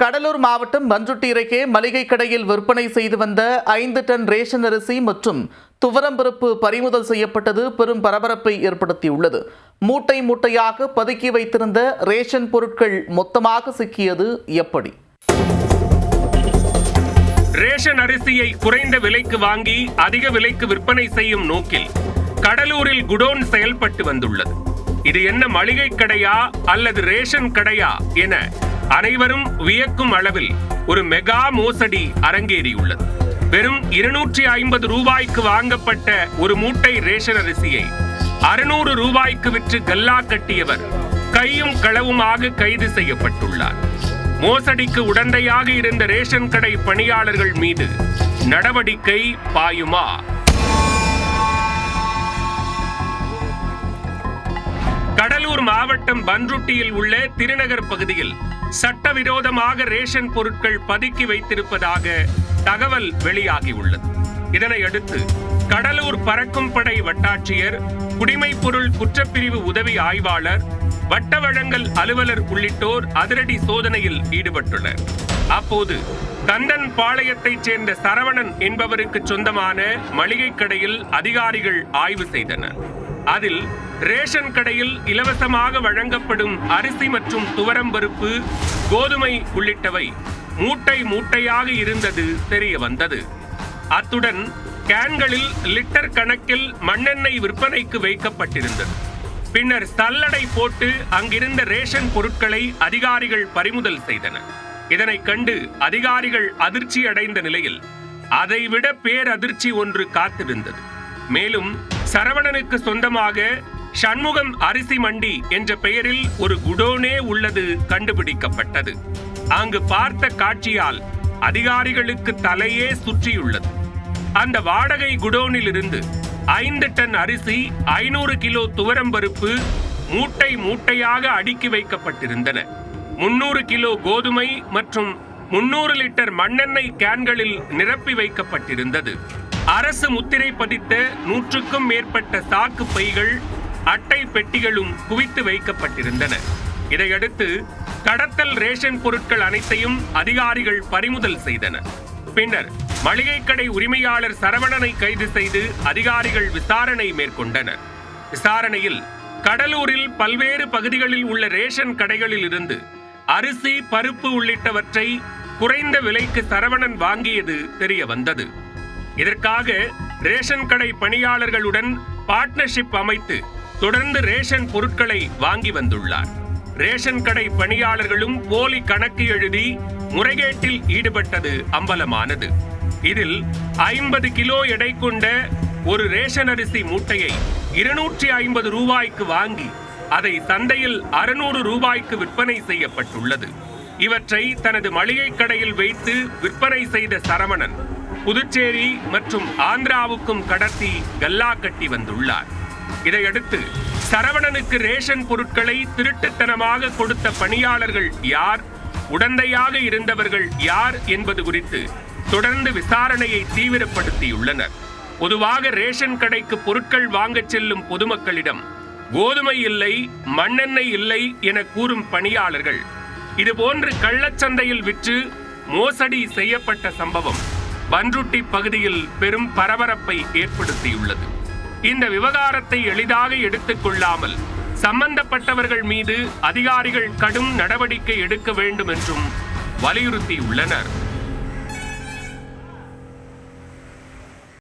கடலூர் மாவட்டம் பண்ருட்டி அருகே மளிகை கடையில் விற்பனை செய்து வந்த 5 டன் ரேஷன் அரிசி மற்றும் துவரம்பருப்பு பறிமுதல் செய்யப்பட்டது பெரும் பரபரப்பை ஏற்படுத்தியுள்ளது. மூட்டை மூட்டையாக பதுக்கி வைத்திருந்த ரேஷன் பொருட்கள் மொத்தமாக சிக்கியது எப்படி? ரேஷன் அரிசியை குறைந்த விலைக்கு வாங்கி அதிக விலைக்கு விற்பனை செய்யும் நோக்கில் கடலூரில் குடோன் செயல்பட்டு வந்துள்ளது. இது என்ன மளிகை கடையா அல்லது ரேஷன் கடையா என அனைவரும் வியக்கும் அளவில் ஒரு மெகா மோசடி அரங்கேறியுள்ளது. வெறும் 250 ரூபாய்க்கு வாங்கப்பட்ட ஒரு மூட்டை ரேஷன் அரிசியை 600 ரூபாய்க்கு விற்று கல்லா கட்டியவர் கையும் களவுமாக கைது செய்யப்பட்டுள்ளார். மோசடிக்கு உடந்தையாக இருந்த ரேஷன் கடை பணியாளர்கள் மீது நடவடிக்கை பாயுமா? கடலூர் மாவட்டம் பண்ருட்டியில் உள்ள திருநகர் பகுதியில் சட்டவிரோதமாக ரேஷன் பொருட்கள் பதுக்கி வைத்திருப்பதாக தகவல் வெளியாகியுள்ளது. இதனை அடுத்து கடலூர் பறக்கும் படை வட்டாட்சியர், குடிமைப்பொருள் குற்றப்பிரிவு உதவி ஆய்வாளர், வட்ட வழங்கல் அலுவலர் உள்ளிட்டோர் அதிரடி சோதனையில் ஈடுபட்டுள்ளனர். அப்போது கந்தன் பாளையத்தைச் சேர்ந்த சரவணன் என்பவருக்கு சொந்தமான மளிகை கடையில் அதிகாரிகள் ஆய்வு செய்தனர். அதில் ரேஷன் கடையில் இலவசமாக வழங்கப்படும் அரிசி மற்றும் துவரம்பருப்பு, கோதுமை உள்ளிட்டவை மூட்டை மூட்டையாக இருந்தது தெரிய வந்தது. அத்துடன் கேன்களில் லிட்டர் கணக்கில் மண்ணெண்ணெய் விற்பனைக்கு வைக்கப்பட்டிருந்தது. பின்னர் சல்லடை போட்டு அங்கிருந்த ரேஷன் பொருட்களை அதிகாரிகள் பறிமுதல் செய்தனர். இதனை கண்டு அதிகாரிகள் அதிர்ச்சி அடைந்த நிலையில் அதைவிட பேரதிர்ச்சி ஒன்று காத்திருந்தது. மேலும் சரவணனுக்கு சொந்தமாக சண்முகம் அரிசி மண்டி என்ற பெயரில் ஒரு குடோனே உள்ளது கண்டுபிடிக்கப்பட்டது. அங்கு பார்த்த காட்சியால் அதிகாரிகளுக்கு தலையே சுற்றியுள்ளது. அந்த வாடகை குடோனில் இருந்து 5 டன் அரிசி, 500 கிலோ துவரம்பருப்பு மூட்டை மூட்டையாக அடுக்கி வைக்கப்பட்டிருந்தன. 300 கிலோ கோதுமை மற்றும் 300 லிட்டர் மண்ணெண்ணெய் கேன்களில் நிரப்பி வைக்கப்பட்டிருந்தது. அரசு முத்திரை பதித்த 100க்கும் மேற்பட்ட சாக்கு பைகள், அட்டை பெட்டிகளும் குவித்து வைக்கப்பட்டிருந்தன. இதையடுத்து கடத்தல் ரேஷன் பொருட்கள் அனைத்தையும் அதிகாரிகள் பறிமுதல் செய்தனர். பின்னர் மளிகை கடை உரிமையாளர் சரவணனை கைது செய்து அதிகாரிகள் விசாரணை மேற்கொண்டனர். விசாரணையில் கடலூரில் பல்வேறு பகுதிகளில் உள்ள ரேஷன் கடைகளில் இருந்து அரிசி, பருப்பு உள்ளிட்டவற்றை குறைந்த விலைக்கு சரவணன் வாங்கியது தெரிய வந்தது. இதற்காக ரேஷன் கடை பணியாளர்களுடன் பார்ட்னர்ஷிப் அமைத்து தொடர்ந்து ரேஷன் பொருட்களை வாங்கி வந்துள்ளார். ரேஷன் கடை பணியாளர்களும் போலி கணக்கு எழுதி முறைகேட்டில் ஈடுபட்டது அம்பலமானது. இதில் 50 கிலோ எடை கொண்ட ஒரு ரேஷன் அரிசி மூட்டையை 250 ரூபாய்க்கு வாங்கி அதை சந்தையில் 600 ரூபாய்க்கு விற்பனை செய்யப்பட்டுள்ளது. இவற்றை தனது மளிகை கடையில் வைத்து விற்பனை செய்த சரவணன் புதுச்சேரி மற்றும் ஆந்திராவுக்கும் கடத்தி கல்லா கட்டி வந்துள்ளார். இதையடுத்து சரவணனுக்கு ரேஷன் பொருட்களை திருட்டுத்தனமாக கொடுத்த பணியாளர்கள் யார், உடந்தையாக இருந்தவர்கள் யார் என்பது குறித்து தொடர்ந்து விசாரணையை தீவிரப்படுத்தியுள்ளனர். பொதுவாக ரேஷன் கடைக்கு பொருட்கள் வாங்கச் செல்லும் பொதுமக்களிடம் கோதுமை இல்லை, மண்ணெண்ணெய் இல்லை என கூறும் பணியாளர்கள் இதுபோன்று கள்ளச்சந்தையில் விற்று மோசடி செய்யப்பட்ட சம்பவம் பண்ருட்டி பகுதியில் பெரும் பரபரப்பை ஏற்படுத்தியுள்ளது. இந்த விவகாரத்தை எளிதாக எடுத்துக் கொள்ளாமல் சம்பந்தப்பட்டவர்கள் மீது அதிகாரிகள் கடும் நடவடிக்கை எடுக்க வேண்டும் என்றும் வலியுறுத்தியுள்ளனர்.